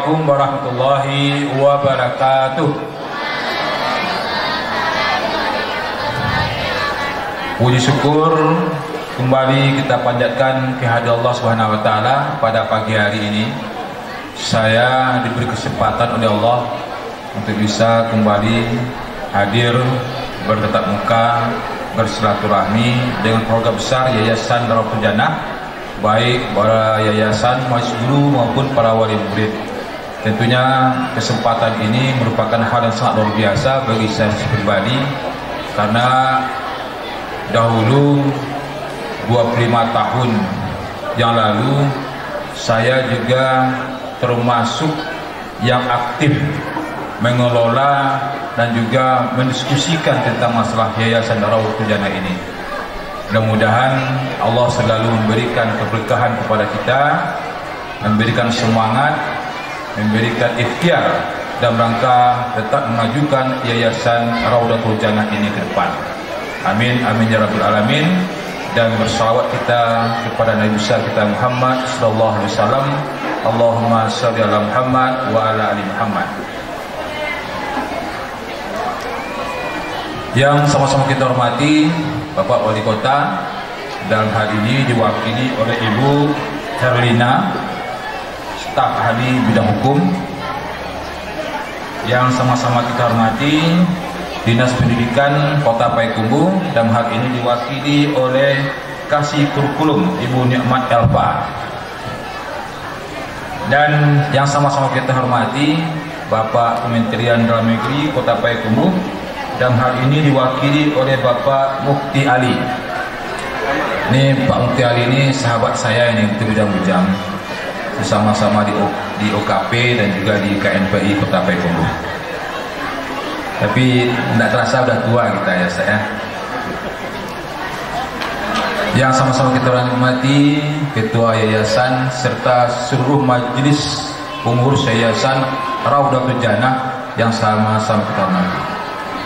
Assalamualaikum warahmatullahi wabarakatuh. Puji syukur kembali kita panjatkan kehadirat Allah Subhanahu wa taala pada pagi hari ini. Saya diberi kesempatan oleh Allah untuk bisa kembali hadir bertatap muka, bersilaturahmi dengan keluarga besar Yayasan Darul Jannah, baik para yayasan, majlis guru maupun para wali murid. Tentunya kesempatan ini merupakan hal yang sangat luar biasa bagi saya pribadi, karena dahulu 25 tahun yang lalu saya juga termasuk yang aktif mengelola dan juga mendiskusikan tentang masalah Yayasan Darul Jannah ini. Mudah-mudahan Allah selalu memberikan keberkahan kepada kita, memberikan semangat, memberikan ikhtiar dalam rangka tetap memajukan Yayasan Raudatul Jannah ini ke depan. Amin, amin ya rabbal alamin. Dan bersalawat kita kepada Nabi besar kita Muhammad sallallahu alaihi wasallam. Allahumma shalli ala Muhammad wa ala ali Muhammad. Yang sama-sama kita hormati Bapak Wali Kota, dalam hal ini diwakili oleh Ibu Herlina, staf ahli bidang hukum. Yang sama-sama kita hormati Dinas Pendidikan Kota Payakumbuh, dalam hal ini diwakili oleh Kasih Kurikulum Ibu Nikmat Elva. Dan yang sama-sama kita hormati Bapak Kementerian Dalam Negeri Kota Payakumbuh, dalam hal ini diwakili oleh Bapak Mufti Ali. Ini Pak Mufti Ali ini sahabat saya ini, bujang-bujang, bersama-sama di OKP dan juga di KNPI Kota Payakumbuh. Tapi tidak terasa udah tua kita ya saya. Yang sama-sama kita hormati Ketua Yayasan serta seluruh majelis pengurus Yayasan Raudatul Jannah yang sama-sama kita hormati.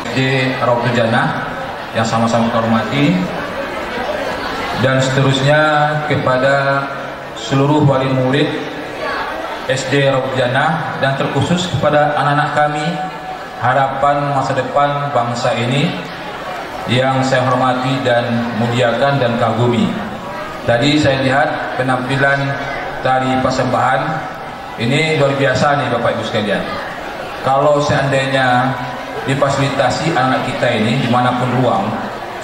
SD Raudatul Jannah yang sama-sama kita hormati, dan seterusnya kepada seluruh wali murid SD Raudatul Jannah, dan terkhusus kepada anak-anak kami, harapan masa depan bangsa ini, yang saya hormati dan muliakan dan kagumi. Tadi saya lihat penampilan tari persembahan ini luar biasa nih Bapak Ibu sekalian. Kalau seandainya difasilitasi anak kita ini dimanapun ruang,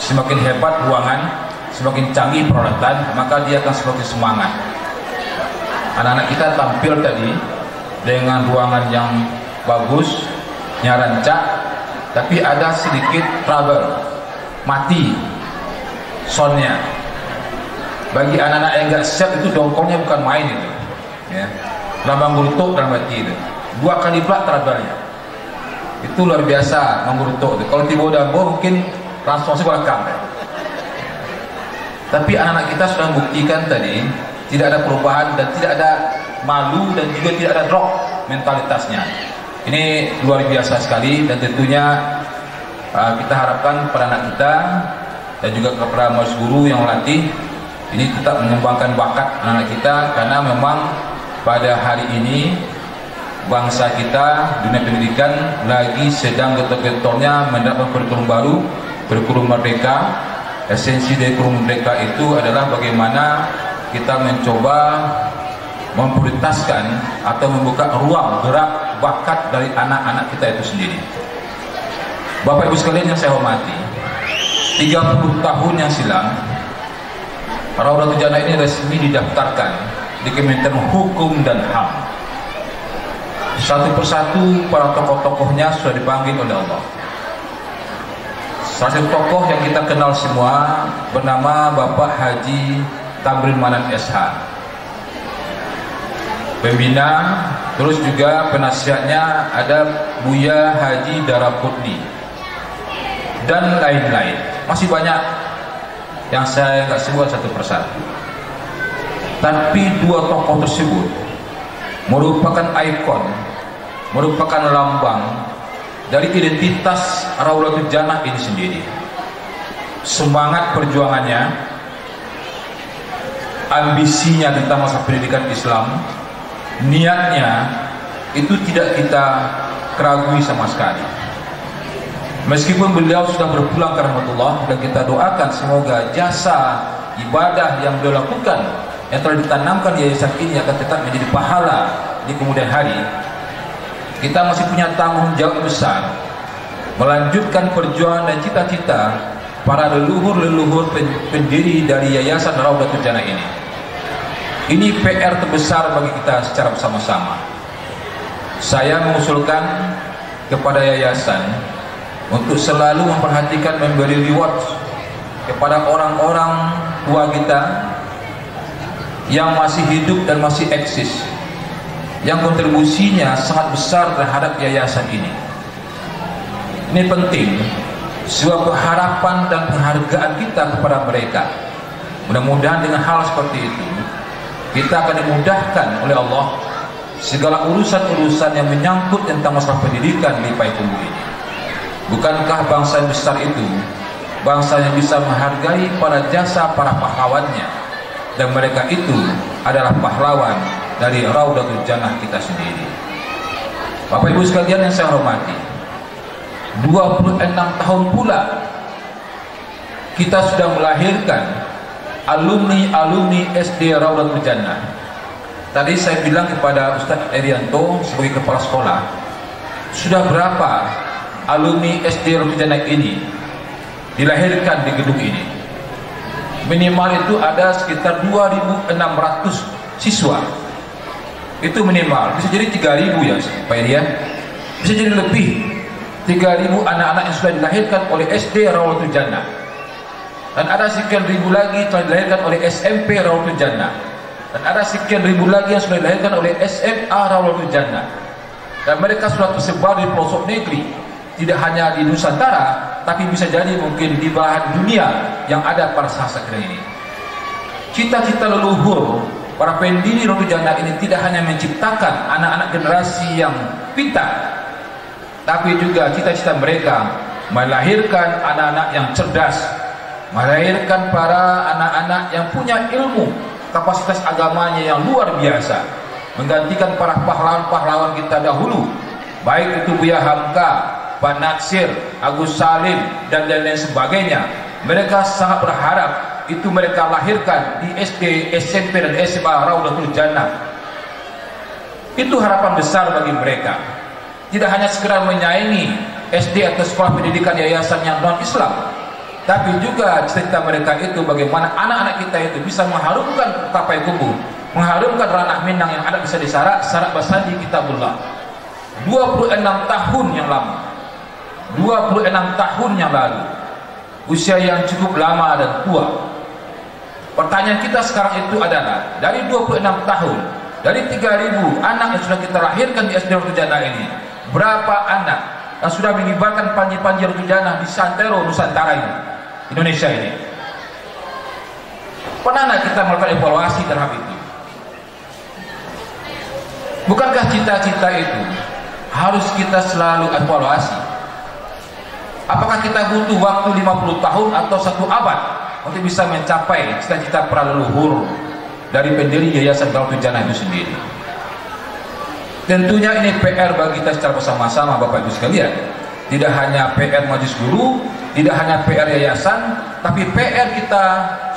semakin hebat ruangan, semakin canggih peralatan, maka dia akan semakin semangat. Anak-anak kita tampil tadi dengan ruangan yang bagus, yang rancak, tapi ada sedikit trouble, mati soundnya. Bagi anak-anak yang gak siap itu dongkolnya bukan main itu ya. Lambang gurutuk dalam hati itu 2 kali pula trouble-nya. Itu luar biasa menggurutuk. Kalau tiba dambo mungkin langsung ke belakang ya. Tapi anak-anak kita sudah membuktikan tadi tidak ada perubahan dan tidak ada malu dan juga tidak ada drop mentalitasnya. Ini luar biasa sekali, dan tentunya kita harapkan pada anak kita dan juga kepada majelis guru yang melatih ini tetap mengembangkan bakat anak kita, karena memang pada hari ini bangsa kita, dunia pendidikan lagi sedang getol-getolnya menerapkan kurikulum baru, kurikulum merdeka. Esensi dari kurikulum merdeka itu adalah bagaimana kita mencoba memprioritaskan atau membuka ruang gerak bakat dari anak-anak kita itu sendiri. Bapak Ibu sekalian yang saya hormati, 30 tahun yang silam Raudatul Jannah ini resmi didaftarkan di Kementerian Hukum dan HAM. Satu persatu para tokoh-tokohnya sudah dipanggil oleh Allah. Salah satu tokoh yang kita kenal semua bernama Bapak Haji Tamrin Manan SH, pembina, terus juga penasihatnya ada Buya Haji Daraputni dan lain-lain. Masih banyak yang saya nggak sebut satu persatu. Tapi 2 tokoh tersebut merupakan ikon, merupakan lambang dari identitas Raudatul Jannah ini sendiri. Semangat perjuangannya, ambisinya tentang masa pendidikan Islam, niatnya itu tidak kita keragui sama sekali. Meskipun beliau sudah berpulang ke rahmatullah, dan kita doakan semoga jasa ibadah yang beliau lakukan, yang telah ditanamkan di yayasan ini akan tetap menjadi pahala di kemudian hari. Kita masih punya tanggung jawab besar melanjutkan perjuangan dan cita-cita para leluhur-leluhur pendiri dari Yayasan Raudatul Jannah ini. Ini PR terbesar bagi kita secara bersama-sama. Saya mengusulkan kepada yayasan untuk selalu memperhatikan memberi reward kepada orang-orang tua kita yang masih hidup dan masih eksis, yang kontribusinya sangat besar terhadap yayasan ini. Ini penting, sebuah harapan dan penghargaan kita kepada mereka. Mudah-mudahan dengan hal seperti itu kita akan dimudahkan oleh Allah segala urusan-urusan yang menyangkut tentang masalah pendidikan di Payakumbuh ini. Bukankah bangsa yang besar itu bangsa yang bisa menghargai para jasa para pahlawannya, dan mereka itu adalah pahlawan dari Raudatul Jannah kita sendiri. Bapak Ibu sekalian yang saya hormati, 26 tahun pula kita sudah melahirkan alumni SD Raudatul Jannah. Tadi saya bilang kepada Ustadz Erianto sebagai kepala sekolah, sudah berapa alumni SD Raudatul Jannah ini dilahirkan di gedung ini? Minimal itu ada sekitar 2.600 siswa. Itu minimal, bisa jadi 3.000 ya Pak Irian, bisa jadi lebih, 3.000 anak-anak yang sudah dilahirkan oleh SD Raudatul Jannah, dan ada sekian ribu lagi telah dilahirkan oleh SMP Raudatul Jannah, dan ada sekian ribu lagi yang sudah dilahirkan oleh SMA Raudatul Jannah, dan mereka sudah tersebar di pelosok negeri, tidak hanya di Nusantara, tapi bisa jadi mungkin di belahan dunia yang ada pada saat ini. Cita-cita leluhur para pendiri Raudatul Jannah ini tidak hanya menciptakan anak-anak generasi yang pintar, tapi juga cita-cita mereka melahirkan anak-anak yang cerdas, melahirkan para anak-anak yang punya ilmu, kapasitas agamanya yang luar biasa, menggantikan para pahlawan-pahlawan kita dahulu, baik itu Buya Hamka, Pak Natsir, Agus Salim, dan lain-lain sebagainya. Mereka sangat berharap itu mereka lahirkan di SD, SMP, dan SMA Raudatul Jannah. Itu harapan besar bagi mereka. Tidak hanya sekedar menyaingi SD atau sekolah pendidikan yayasan yang non-Islam, tapi juga cita-cita mereka itu bagaimana anak-anak kita itu bisa mengharumkan Payakumbuh, mengharumkan ranah Minang yang ada bisa disarak bahasa di Kitabullah. 26 tahun yang lama, 26 tahun yang lalu, usia yang cukup lama dan tua. Pertanyaan kita sekarang itu adalah, dari 26 tahun, dari 3.000 anak yang sudah kita lahirkan di SD Raudatul Jannah ini, berapa anak yang sudah mengibarkan panji-panji Raudatul Jannah di santero Nusantara ini, Indonesia ini? Pernah nggak kita melakukan evaluasi terhadap itu? Bukankah cita-cita itu harus kita selalu evaluasi? Apakah kita butuh waktu 50 tahun atau 1 abad untuk bisa mencapai cita-cita para leluhur dari pendiri Yayasan Raudatul Jannah itu sendiri? Tentunya ini PR bagi kita secara bersama-sama Bapak Ibu sekalian. Tidak hanya PR majelis guru, tidak hanya PR yayasan, tapi PR kita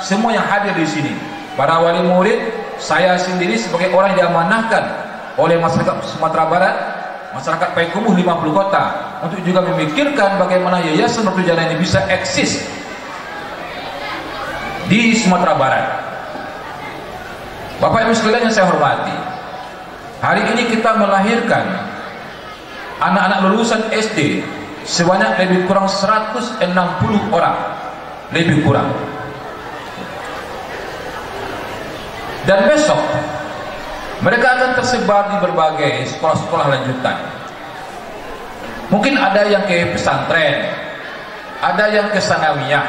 semua yang hadir di sini. Para wali murid, saya sendiri sebagai orang yang diamanahkan oleh masyarakat Sumatera Barat, masyarakat Payakumbuh 50 kota, untuk juga memikirkan bagaimana Yayasan Raudatul Jannah ini bisa eksis di Sumatera Barat. Bapak Ibu sekalian yang saya hormati, hari ini kita melahirkan anak-anak lulusan SD sebanyak lebih kurang 160 orang, lebih kurang. Dan besok mereka akan tersebar di berbagai sekolah-sekolah lanjutan. Mungkin ada yang ke pesantren, ada yang ke sanawiyah,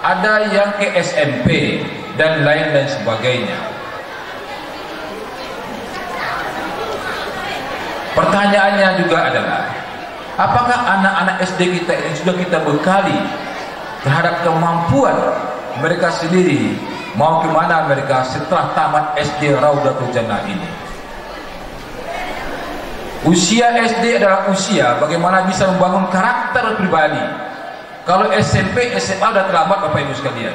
ada yang ke SMP, dan lain-lain sebagainya. Pertanyaannya juga adalah, apakah anak-anak SD kita ini sudah kita bekali terhadap kemampuan mereka sendiri mau kemana mereka setelah tamat SD Raudatul Jannah ini? Usia SD adalah usia bagaimana bisa membangun karakter pribadi. Kalau SMP, SMA sudah terlambat Bapak Ibu sekalian.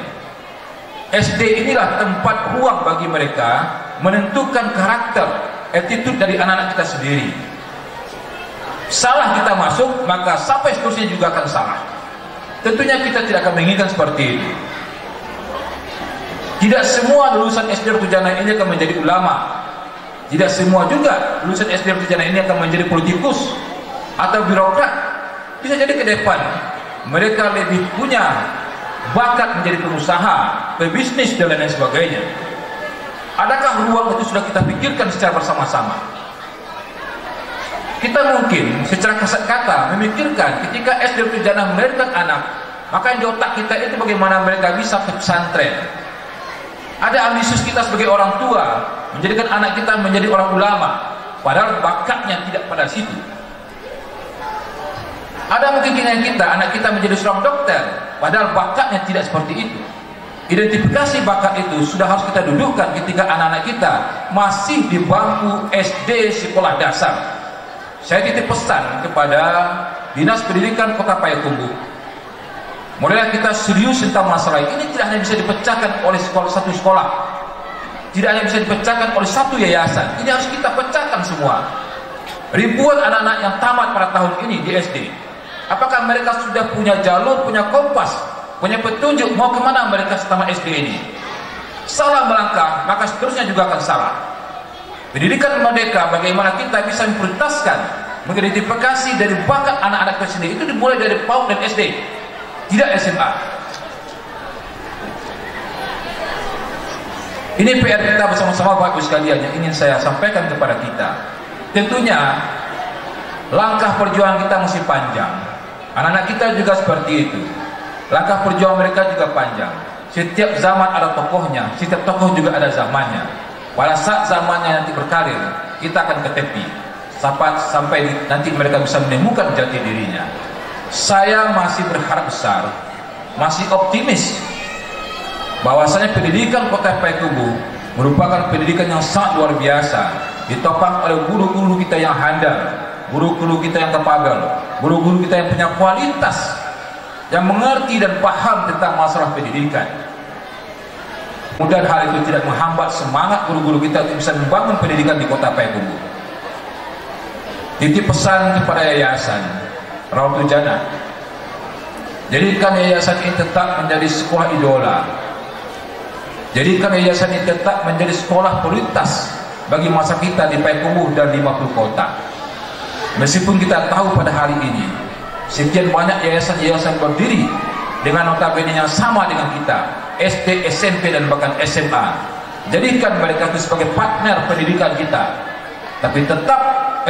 SD inilah tempat ruang bagi mereka menentukan karakter, attitude dari anak-anak kita sendiri. Salah kita masuk, maka sampai seterusnya juga akan salah. Tentunya kita tidak akan menginginkan seperti itu. Tidak semua lulusan SD Ratu Jana ini akan menjadi ulama. Tidak semua juga lulusan SD Ratu Jana ini akan menjadi politikus atau birokrat. Bisa jadi ke depan mereka lebih punya bakat menjadi pengusaha, pebisnis dan lain sebagainya. Adakah ruang itu sudah kita pikirkan secara bersama-sama? Kita mungkin secara kasat kata memikirkan ketika SD Ratu Jana melahirkan anak, maka yang di otak kita itu bagaimana mereka bisa ke pesantren. Ada ambisius kita sebagai orang tua menjadikan anak kita menjadi orang ulama, padahal bakatnya tidak pada situ. Ada mungkin keinginan kita anak kita menjadi seorang dokter, padahal bakatnya tidak seperti itu. Identifikasi bakat itu sudah harus kita dudukkan ketika anak-anak kita masih di bangku SD sekolah dasar. Saya titip pesan kepada Dinas Pendidikan Kota Payakumbuh. Mulai kita serius tentang masalah ini, tidak hanya bisa dipecahkan oleh satu sekolah, tidak hanya bisa dipecahkan oleh satu yayasan. Ini harus kita pecahkan semua. Ribuan anak-anak yang tamat pada tahun ini di SD, apakah mereka sudah punya jalur, punya kompas, punya petunjuk mau kemana mereka setelah SD ini? Salah melangkah, maka seterusnya juga akan salah. Pendidikan merdeka, bagaimana kita bisa memprioritaskan, mengidentifikasi dari bakat anak-anak kita sendiri, itu dimulai dari PAUD dan SD, tidak SMA. Ini PR kita bersama-sama Bapak Ibu sekalian yang ingin saya sampaikan kepada kita. Tentunya langkah perjuangan kita masih panjang. Anak-anak kita juga seperti itu. Langkah perjuangan mereka juga panjang. Setiap zaman ada tokohnya, setiap tokoh juga ada zamannya. Pada saat zamannya nanti berkarir, kita akan ke tepi sampai nanti mereka bisa menemukan jati dirinya. Saya masih berharap besar, masih optimis bahwasanya pendidikan Kota Payakumbuh merupakan pendidikan yang sangat luar biasa, ditopang oleh guru-guru kita yang handal, guru-guru kita yang kapabel, guru-guru kita yang punya kualitas, yang mengerti dan paham tentang masalah pendidikan. Mudah hal itu tidak menghambat semangat guru-guru kita untuk bisa membangun pendidikan di Kota Payakumbuh. Titip pesan kepada yayasan Ratu Jana, jadikan yayasan ini tetap menjadi sekolah idola. Jadikan yayasan ini tetap menjadi sekolah prioritas bagi masa kita di Payakumbuh dan 50 kota. Meskipun kita tahu pada hari ini sekian banyak yayasan-yayasan berdiri dengan notabene yang sama dengan kita, SD, SMP dan bahkan SMA. Jadikan mereka itu sebagai partner pendidikan kita. Tapi tetap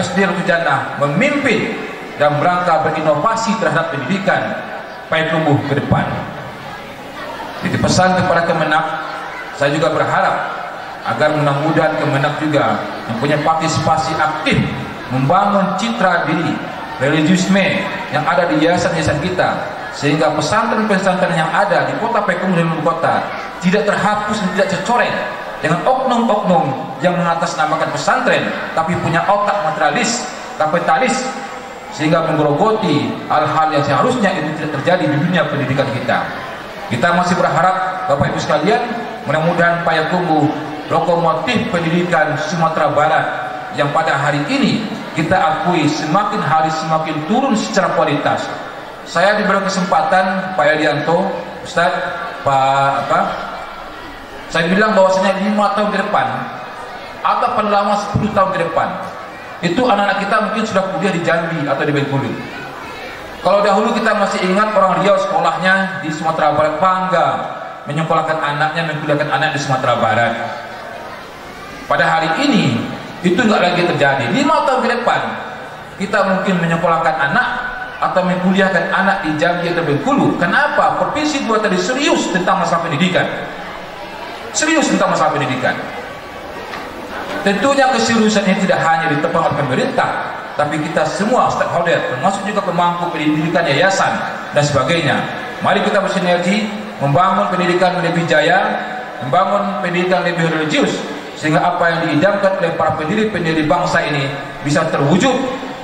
SD Ratu Jana memimpin dan berangka berinovasi terhadap pendidikan Payakumbuh ke depan. Jadi pesan kepada Kemenak, saya juga berharap agar mudah-mudahan Kemenak juga mempunyai partisipasi aktif membangun citra diri religiusme yang ada di yayasan-yayasan kita, sehingga pesantren-pesantren yang ada di Kota Payakumbuh dan Ibu Kota tidak terhapus dan tidak tercoreng dengan oknum-oknum yang mengatasnamakan pesantren tapi punya otak materialis, kapitalis, sehingga menggerogoti hal-hal yang seharusnya itu tidak terjadi di dunia pendidikan kita. Kita masih berharap Bapak Ibu sekalian, mudah-mudahan Payakumbuh lokomotif pendidikan Sumatera Barat yang pada hari ini kita akui semakin hari semakin turun secara kualitas. Saya diberi kesempatan Pak Yadianto, Ustaz, saya bilang bahwasanya 5 tahun ke depan atau paling lama 10 tahun ke depan itu anak-anak kita mungkin sudah kuliah di Jambi atau di Bengkulu. Kalau dahulu kita masih ingat orang Riau sekolahnya di Sumatera Barat, bangga menyekolahkan anaknya, mengkuliahkan anak di Sumatera Barat. Pada hari ini itu nggak lagi terjadi. 5 tahun ke depan kita mungkin menyekolahkan anak atau mengkuliahkan anak di Jambi atau Bengkulu. Kenapa? Provinsi 2 tadi serius tentang masalah pendidikan. Serius tentang masalah pendidikan. Tentunya keseriusan ini tidak hanya ditopang oleh pemerintah, tapi kita semua stakeholder, termasuk juga pemangku pendidikan, yayasan dan sebagainya. Mari kita bersinergi membangun pendidikan lebih jaya, membangun pendidikan lebih religius, sehingga apa yang diidamkan oleh para pendiri-pendiri bangsa ini bisa terwujud,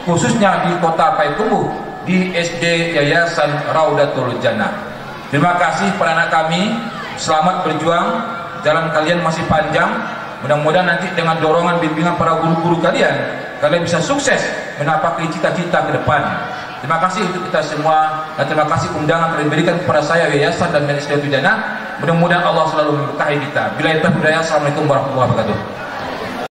khususnya di kota Payakumbuh, di SD Yayasan Raudatul Jannah. Terima kasih para anak kami, selamat berjuang, jalan kalian masih panjang. Mudah-mudahan nanti dengan dorongan bimbingan para guru-guru kalian bisa sukses menapaki cita-cita ke depan. Terima kasih untuk kita semua, dan terima kasih undangan yang diberikan kepada saya, Yayasan dan SD Raudatul Jannah. Mudah-mudahan Allah selalu memberkahi kita. Bila itu, Assalamualaikum warahmatullahi wabarakatuh.